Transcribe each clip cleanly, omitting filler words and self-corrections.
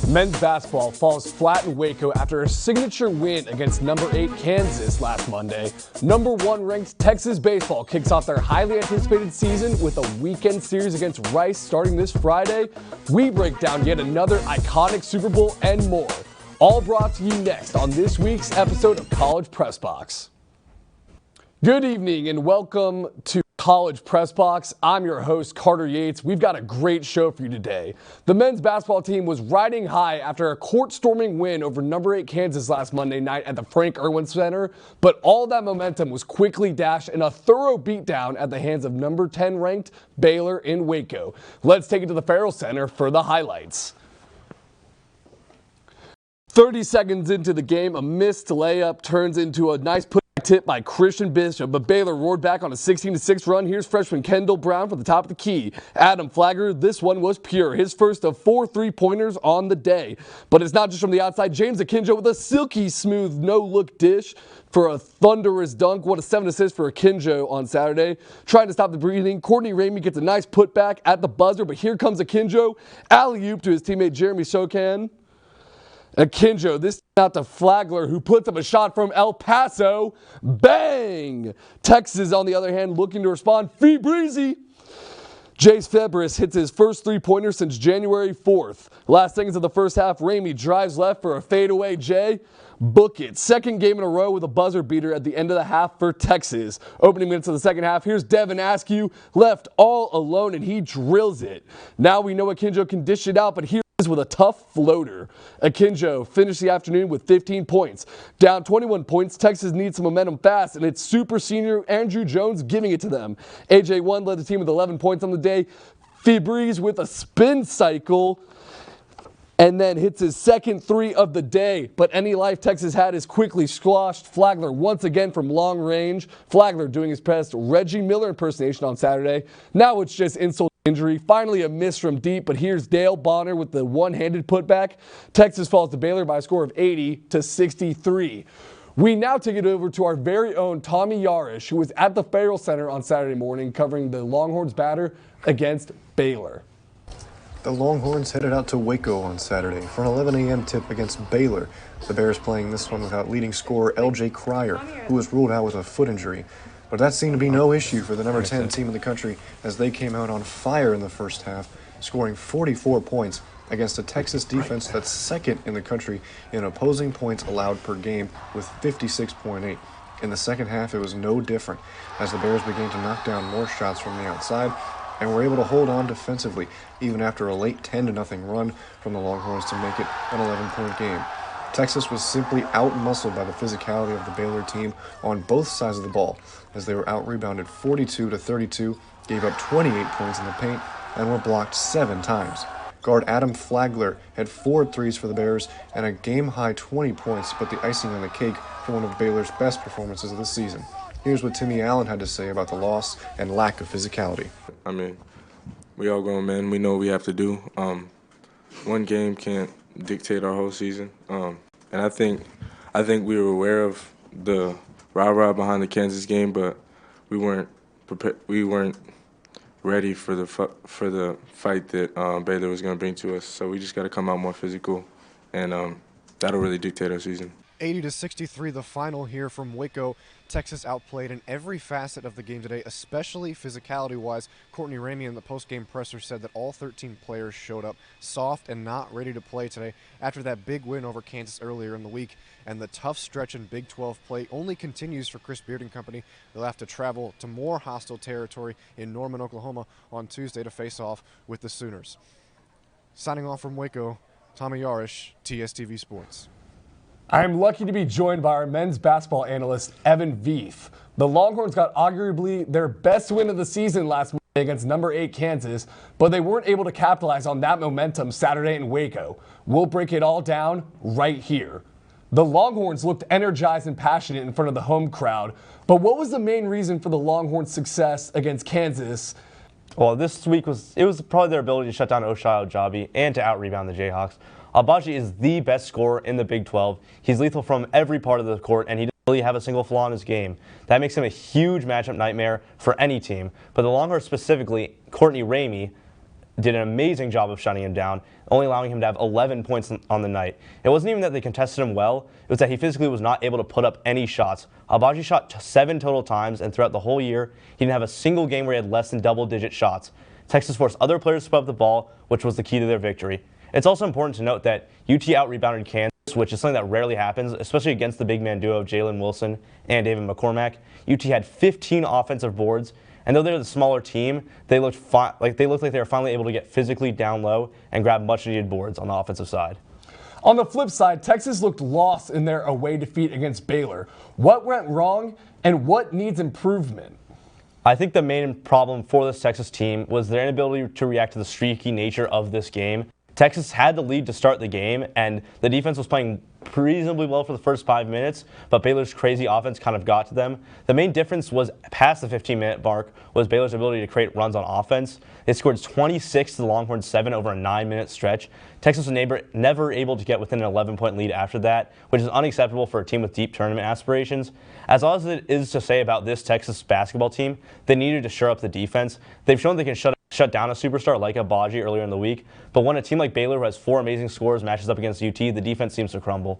Men's basketball falls flat in Waco after a signature win against number 8 Kansas last Monday. Number 1 ranked Texas baseball kicks off their highly anticipated season with a weekend series against Rice starting this Friday. We break down yet another iconic Super Bowl and more. All brought to you next on this week's episode of College Press Box. Good evening and welcome to College Press Box. I'm your host, Carter Yates. We've got a great show for you today. The men's basketball team was riding high after a court-storming win over number 8 Kansas last Monday night at the Frank Irwin Center, but all that momentum was quickly dashed in a thorough beatdown at the hands of number 10 ranked Baylor in Waco. Let's take it to the Farrell Center for the highlights. 30 seconds into the game, a missed layup turns into a nice putback tip by Christian Bishop, but Baylor roared back on a 16-6 run. Here's freshman Kendall Brown from the top of the key. Adam Flagler, this one was pure. His first of 4 3-pointers on the day. But it's not just from the outside. James Akinjo with a silky smooth no-look dish for a thunderous dunk. What a 7 assists for Akinjo on Saturday. Trying to stop the breathing, Courtney Ramey gets a nice putback at the buzzer, but here comes Akinjo. Alley-oop to his teammate Jeremy Shokan. Akinjo, this out to Flagler, who puts up a shot from El Paso. Bang! Texas, on the other hand, looking to respond. Fee breezy. Jace Febris hits his first 3-pointer since January 4th. Last seconds of the first half, Ramey drives left for a fadeaway J. Book it. Second game in a row with a buzzer beater at the end of the half for Texas. Opening minutes of the second half, here's Devin Askew, left all alone, and he drills it. Now we know Akinjo can dish it out, but here with a tough floater. Akinjo finished the afternoon with 15 points. Down 21 points, Texas needs some momentum fast, and it's super senior Andrew Jones giving it to them. AJ1 led the team with 11 points on the day. Febreze with a spin cycle and then hits his second 3 of the day. But any life Texas had is quickly squashed. Flagler once again from long range. Flagler doing his best Reggie Miller impersonation on Saturday. Now it's just insult injury. Finally a miss from deep, but here's Dale Bonner with the one-handed putback. Texas falls to Baylor by a score of 80-63. We now take it over to our very own Tommy Yarrish, who was at the Farrell Center on Saturday morning covering the Longhorns batter against Baylor. The Longhorns headed out to Waco on Saturday for an 11 a.m. tip against Baylor. The Bears playing this one without leading scorer L.J. Cryer, who was ruled out with a foot injury. But that seemed to be no issue for the number 10 team in the country as they came out on fire in the first half, scoring 44 points against a Texas defense that's second in the country in opposing points allowed per game with 56.8. In the second half, it was no different as the Bears began to knock down more shots from the outside and were able to hold on defensively even after a late 10-0 run from the Longhorns to make it an 11-point game. Texas was simply out-muscled by the physicality of the Baylor team on both sides of the ball as they were out-rebounded 42-32, gave up 28 points in the paint, and were blocked 7 times. Guard Adam Flagler had 4 threes for the Bears and a game-high 20 points, but the icing on the cake for one of Baylor's best performances of the season. Here's what Timmy Allen had to say about the loss and lack of physicality. I mean, we all grown men. We know what we have to do. One game can't dictate our whole season. And I think we were aware of the rah-rah behind the Kansas game, but we weren't prepared. We weren't ready for the fight that Baylor was going to bring to us. So we just got to come out more physical, and that'll really dictate our season. 80-63, the final here from Waco. Texas outplayed in every facet of the game today, especially physicality-wise. Courtney Ramey in the post-game presser said that all 13 players showed up soft and not ready to play today after that big win over Kansas earlier in the week. And the tough stretch in Big 12 play only continues for Chris Beard and company. They'll have to travel to more hostile territory in Norman, Oklahoma on Tuesday to face off with the Sooners. Signing off from Waco, Tommy Yarrish, TSTV Sports. I'm lucky to be joined by our men's basketball analyst, Evan Vieth. The Longhorns got arguably their best win of the season last week against number 8 Kansas, but they weren't able to capitalize on that momentum Saturday in Waco. We'll break it all down right here. The Longhorns looked energized and passionate in front of the home crowd, but what was the main reason for the Longhorns' success against Kansas? Well, this week was probably their ability to shut down Oshai Ojabi and to out-rebound the Jayhawks. Abaji is the best scorer in the Big 12. He's lethal from every part of the court, and he doesn't really have a single flaw in his game. That makes him a huge matchup nightmare for any team. But the Longhorns specifically, Courtney Ramey, did an amazing job of shutting him down, only allowing him to have 11 points on the night. It wasn't even that they contested him well, it was that he physically was not able to put up any shots. Agbaji shot 7 total times, and throughout the whole year, he didn't have a single game where he had less than double-digit shots. Texas forced other players to put up the ball, which was the key to their victory. It's also important to note that UT out-rebounded Kansas, which is something that rarely happens, especially against the big man duo of Jalen Wilson and David McCormack. UT had 15 offensive boards, and though they're the smaller team, they looked like they were finally able to get physically down low and grab much-needed boards on the offensive side. On the flip side, Texas looked lost in their away defeat against Baylor. What went wrong, and what needs improvement? I think the main problem for this Texas team was their inability to react to the streaky nature of this game. Texas had the lead to start the game, and the defense was playing reasonably well for the first 5 minutes, but Baylor's crazy offense kind of got to them. The main difference was past the 15-minute mark was Baylor's ability to create runs on offense. They scored 26 to the Longhorns 7 over a 9-minute stretch. Texas was never able to get within an 11-point lead after that, which is unacceptable for a team with deep tournament aspirations. As all as it is to say about this Texas basketball team, they needed to shore up the defense. They've shown they can shut down a superstar like Agbaji earlier in the week, but when a team like Baylor, who has 4 amazing scorers, matches up against UT, the defense seems to crumble.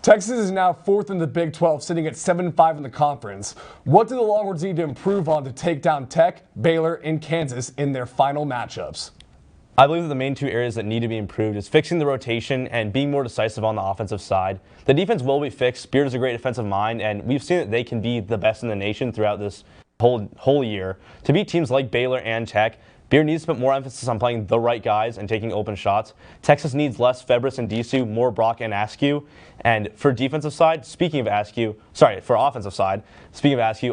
Texas is now 4th in the Big 12, sitting at 7-5 in the conference. What do the Longhorns need to improve on to take down Tech, Baylor, and Kansas in their final matchups? I believe that the main 2 areas that need to be improved is fixing the rotation and being more decisive on the offensive side. The defense will be fixed. Beard is a great defensive mind, and we've seen that they can be the best in the nation throughout this whole year. To beat teams like Baylor and Tech, Beard needs to put more emphasis on playing the right guys and taking open shots. Texas needs less Febris and Disu, more Brock and Askew. And for offensive side, speaking of Askew,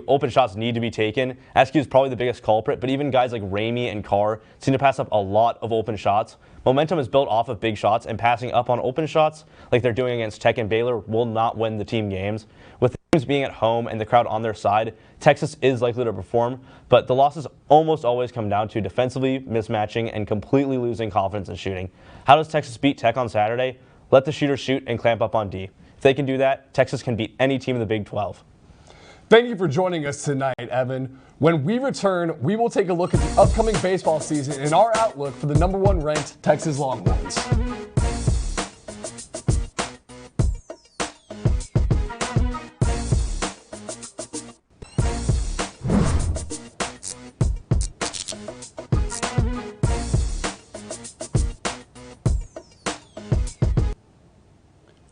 open shots need to be taken. Askew is probably the biggest culprit, but even guys like Ramey and Carr seem to pass up a lot of open shots. Momentum is built off of big shots, and passing up on open shots, like they're doing against Tech and Baylor, will not win the team games. With teams being at home and the crowd on their side, Texas is likely to perform, but the losses almost always come down to defensively mismatching and completely losing confidence in shooting. How does Texas beat Tech on Saturday? Let the shooters shoot and clamp up on D. If they can do that, Texas can beat any team in the Big 12. Thank you for joining us tonight, Evan. When we return, we will take a look at the upcoming baseball season and our outlook for the #1 ranked Texas Longhorns.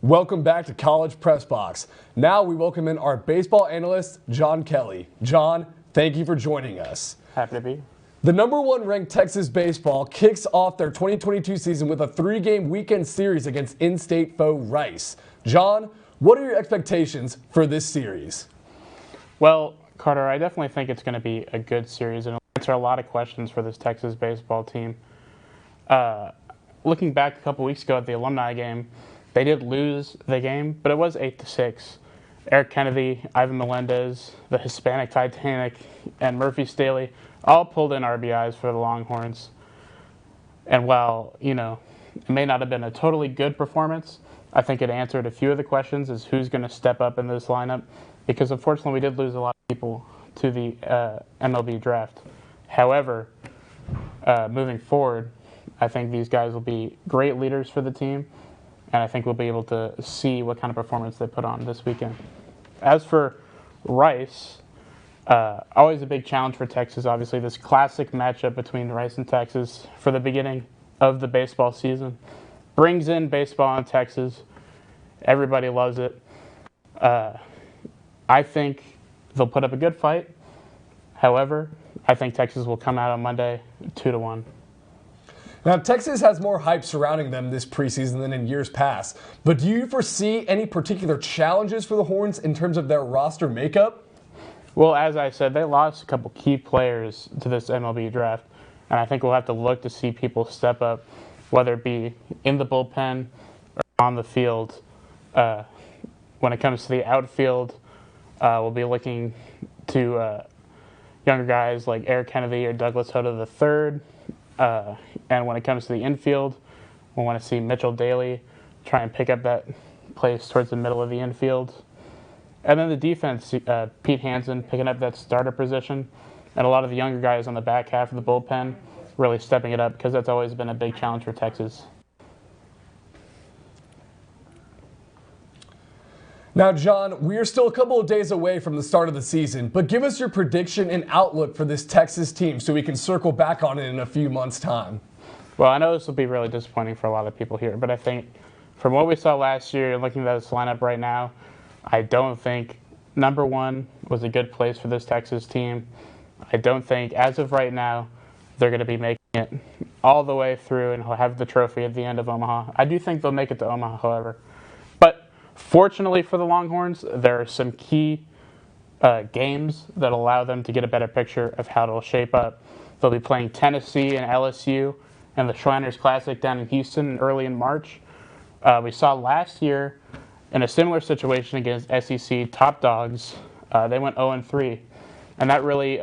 Welcome back to College Press Box. Now we welcome in our baseball analyst, John Kelley. John, thank you for joining us. Happy to be. The #1 ranked Texas baseball kicks off their 2022 season with a 3-game weekend series against in-state foe Rice. John, what are your expectations for this series? Well, Carter, I definitely think it's going to be a good series and it'll answer a lot of questions for this Texas baseball team. Looking back a couple weeks ago at the alumni game, they did lose the game, but it was 8-6. Eric Kennedy, Ivan Melendez, the Hispanic Titanic, and Murphy Staley all pulled in RBIs for the Longhorns. And while, it may not have been a totally good performance, I think it answered a few of the questions as who's going to step up in this lineup, because unfortunately we did lose a lot of people to the MLB draft. However, moving forward, I think these guys will be great leaders for the team, and I think we'll be able to see what kind of performance they put on this weekend. As for Rice, always a big challenge for Texas, obviously. This classic matchup between Rice and Texas for the beginning of the baseball season. Brings in baseball in Texas. Everybody loves it. I think they'll put up a good fight. However, I think Texas will come out on Monday 2-1. Now, Texas has more hype surrounding them this preseason than in years past, but do you foresee any particular challenges for the Horns in terms of their roster makeup? Well, as I said, they lost a couple key players to this MLB draft, and I think we'll have to look to see people step up, whether it be in the bullpen or on the field. When it comes to the outfield, we'll be looking to younger guys like Eric Kennedy or Douglas Hoda III. And when it comes to the infield, we want to see Mitchell Daly try and pick up that place towards the middle of the infield. And then the defense, Pete Hansen picking up that starter position, and a lot of the younger guys on the back half of the bullpen really stepping it up, because that's always been a big challenge for Texas. Now, John, we are still a couple of days away from the start of the season, but give us your prediction and outlook for this Texas team so we can circle back on it in a few months' time. Well, I know this will be really disappointing for a lot of people here, but I think from what we saw last year and looking at this lineup right now, I don't think number 1 was a good place for this Texas team. I don't think, as of right now, they're going to be making it all the way through and have the trophy at the end of Omaha. I do think they'll make it to Omaha, however. But fortunately for the Longhorns, there are some key games that allow them to get a better picture of how it'll shape up. They'll be playing Tennessee and LSU and the Shriners Classic down in Houston early in March. We saw last year in a similar situation against SEC top dogs, they went 0-3, and that really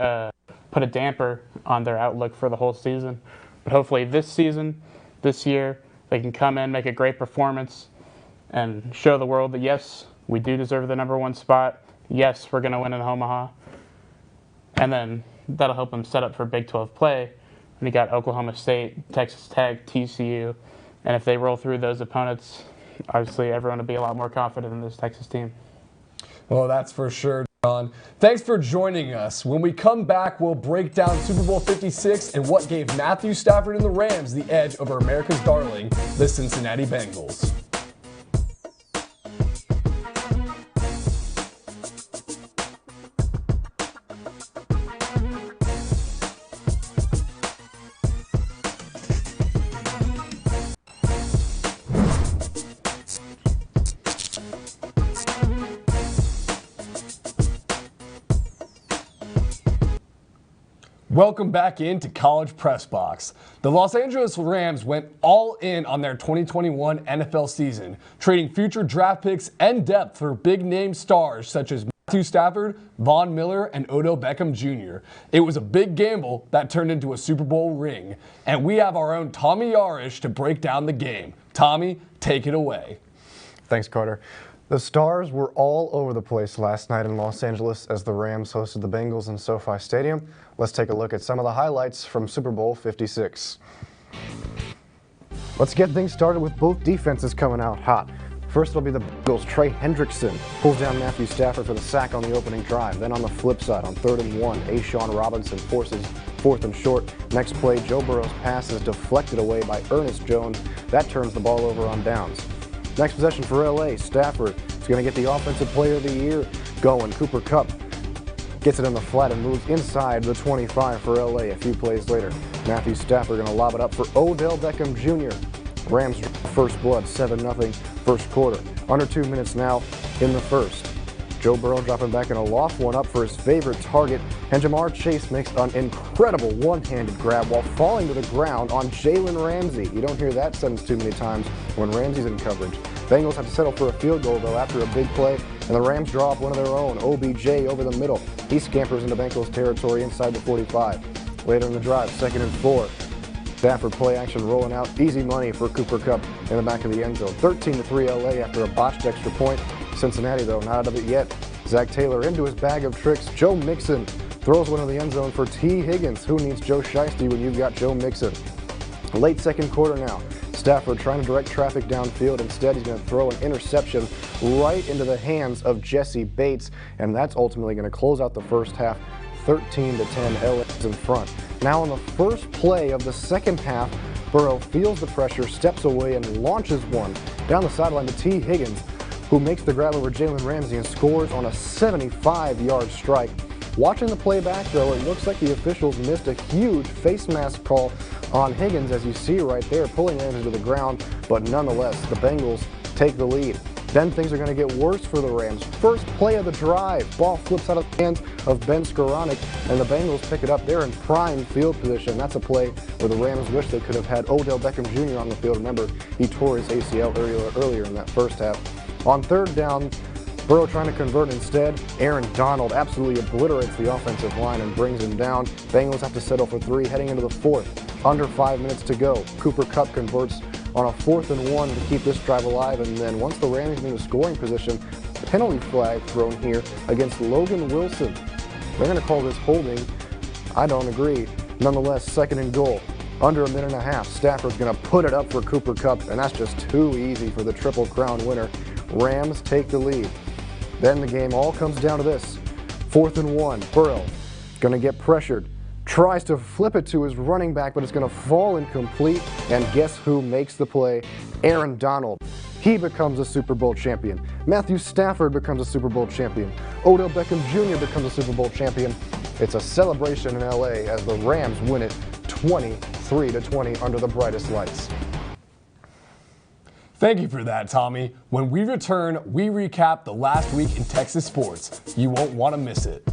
put a damper on their outlook for the whole season. But hopefully this year, they can come in, make a great performance, and show the world that, yes, we do deserve the number 1 spot. Yes, we're going to win in Omaha. And then that'll help them set up for Big 12 play. And you got Oklahoma State, Texas Tech, TCU. And if they roll through those opponents, obviously everyone will be a lot more confident in this Texas team. Well, that's for sure, John. Thanks for joining us. When we come back, we'll break down Super Bowl 56 and what gave Matthew Stafford and the Rams the edge over America's darling, the Cincinnati Bengals. Welcome back into College Press Box. The Los Angeles Rams went all in on their 2021 NFL season, trading future draft picks and depth for big-name stars such as Matthew Stafford, Von Miller, and Odell Beckham Jr. It was a big gamble that turned into a Super Bowl ring, and we have our own Tommy Yarrish to break down the game. Tommy, take it away. Thanks, Carter. The Stars were all over the place last night in Los Angeles as the Rams hosted the Bengals in SoFi Stadium. Let's take a look at some of the highlights from Super Bowl 56. Let's get things started with both defenses coming out hot. First it'll be the Bengals' Trey Hendrickson pulls down Matthew Stafford for the sack on the opening drive. Then on the flip side, on 3rd and 1, A'Shawn Robinson forces 4th and short. Next play, Joe Burrow's pass is deflected away by Ernest Jones. That turns the ball over on downs. Next possession for LA, Stafford is going to get the Offensive Player of the Year going. Cooper Kupp gets it in the flat and moves inside the 25 for LA. A few plays later, Matthew Stafford going to lob it up for Odell Beckham Jr. Rams first blood, 7-0 first quarter. Under 2 minutes now in the first. Joe Burrow dropping back in a loft one up for his favorite target, and Jamar Chase makes an incredible one-handed grab while falling to the ground on Jalen Ramsey. You don't hear that sentence too many times when Ramsey's in coverage. Bengals have to settle for a field goal, though, after a big play, and the Rams draw up one of their own, OBJ over the middle. He scampers into Bengals territory inside the 45. Later in the drive, 2nd and 4. Stafford play action rolling out, easy money for Cooper Kupp in the back of the end zone. 13-3 LA after a botched extra point. Cincinnati, though, not out of it yet. Zach Taylor into his bag of tricks. Joe Mixon throws one to the end zone for T. Higgins. Who needs Joe Shiesty when you've got Joe Mixon? Late second quarter now. Stafford trying to direct traffic downfield. Instead, he's going to throw an interception right into the hands of Jesse Bates, and that's ultimately going to close out the first half. 13-10, LA's in front. Now on the first play of the second half, Burrow feels the pressure, steps away, and launches one down the sideline to T. Higgins, who makes the grab over Jalen Ramsey and scores on a 75-yard strike. Watching the playback, though, it looks like the officials missed a huge face mask call on Higgins, as you see right there, pulling Ramsey to the ground, but nonetheless, the Bengals take the lead. Then things are going to get worse for the Rams. First play of the drive, ball flips out of the hands of Ben Skoranek, and the Bengals pick it up. They're in prime field position. That's a play where the Rams wish they could have had Odell Beckham Jr. on the field. Remember, he tore his ACL earlier in that first half. On 3rd down, Burrow trying to convert instead. Aaron Donald absolutely obliterates the offensive line and brings him down. Bengals have to settle for 3 heading into the 4th. Under 5 minutes to go. Cooper Kupp converts on a 4th and 1 to keep this drive alive, and then once the Rams are in the scoring position, penalty flag thrown here against Logan Wilson. They're going to call this holding. I don't agree. Nonetheless, 2nd and goal. Under a minute and a half, Stafford's going to put it up for Cooper Kupp, and that's just too easy for the Triple Crown winner. Rams take the lead. Then the game all comes down to this. 4th and 1, Burrow going to get pressured. Tries to flip it to his running back, but it's going to fall incomplete. And guess who makes the play? Aaron Donald. He becomes a Super Bowl champion. Matthew Stafford becomes a Super Bowl champion. Odell Beckham Jr. becomes a Super Bowl champion. It's a celebration in LA as the Rams win it 23-20 under the brightest lights. Thank you for that, Tommy. When we return, we recap the last week in Texas sports. You won't want to miss it.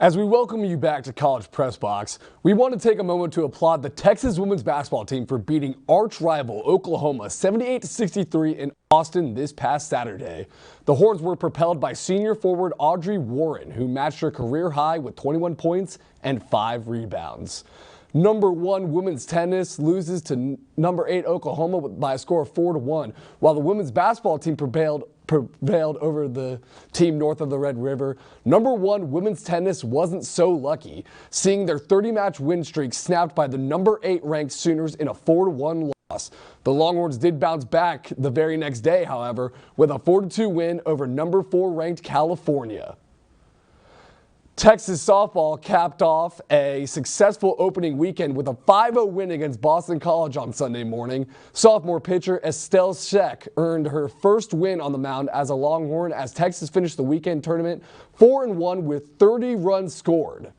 As we welcome you back to College Press Box, we want to take a moment to applaud the Texas women's basketball team for beating arch rival Oklahoma 78-63 in Austin this past Saturday. The Horns were propelled by senior forward Audrey Warren, who matched her career high with 21 points and 5 rebounds. Number 1 women's tennis loses to number 8 Oklahoma by a score of 4-1, while the women's basketball team prevailed over the team north of the Red River. Number 1 women's tennis wasn't so lucky, seeing their 30-match win streak snapped by the number 8 ranked Sooners in a 4-1 loss. The Longhorns did bounce back the very next day, however, with a 4-2 win over number 4 ranked California. Texas softball capped off a successful opening weekend with a 5-0 win against Boston College on Sunday morning. Sophomore pitcher Estelle Sheck earned her first win on the mound as a Longhorn as Texas finished the weekend tournament 4-1 with 30 runs scored.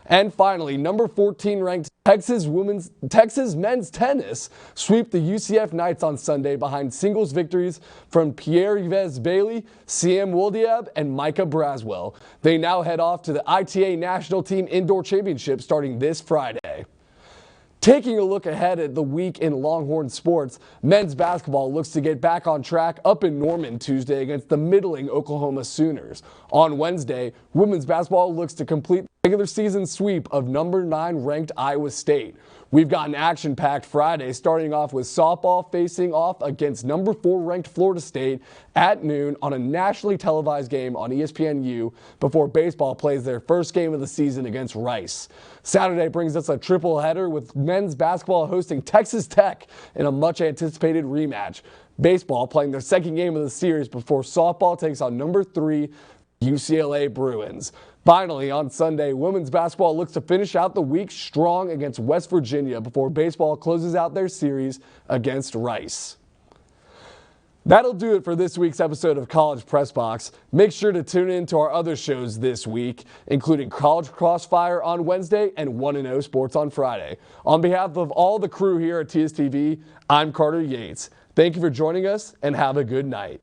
And finally, number 14 ranked Texas men's tennis sweep the UCF Knights on Sunday behind singles victories from Pierre-Yves Bailey, Siem Woldiab, and Micah Braswell. They now head off to the ITA National Team Indoor Championship starting this Friday. Taking a look ahead at the week in Longhorn sports, men's basketball looks to get back on track up in Norman Tuesday against the middling Oklahoma Sooners. On Wednesday, women's basketball looks to complete the regular season sweep of number 9 ranked Iowa State. We've got an action-packed Friday, starting off with softball facing off against number 4 ranked Florida State at noon on a nationally televised game on ESPNU before baseball plays their first game of the season against Rice. Saturday brings us a triple header with men's basketball hosting Texas Tech in a much-anticipated rematch. Baseball playing their second game of the series before softball takes on number 3 UCLA Bruins. Finally, on Sunday, women's basketball looks to finish out the week strong against West Virginia before baseball closes out their series against Rice. That'll do it for this week's episode of College Press Box. Make sure to tune in to our other shows this week, including College Crossfire on Wednesday and 1-0 Sports on Friday. On behalf of all the crew here at TSTV, I'm Carter Yates. Thank you for joining us and have a good night.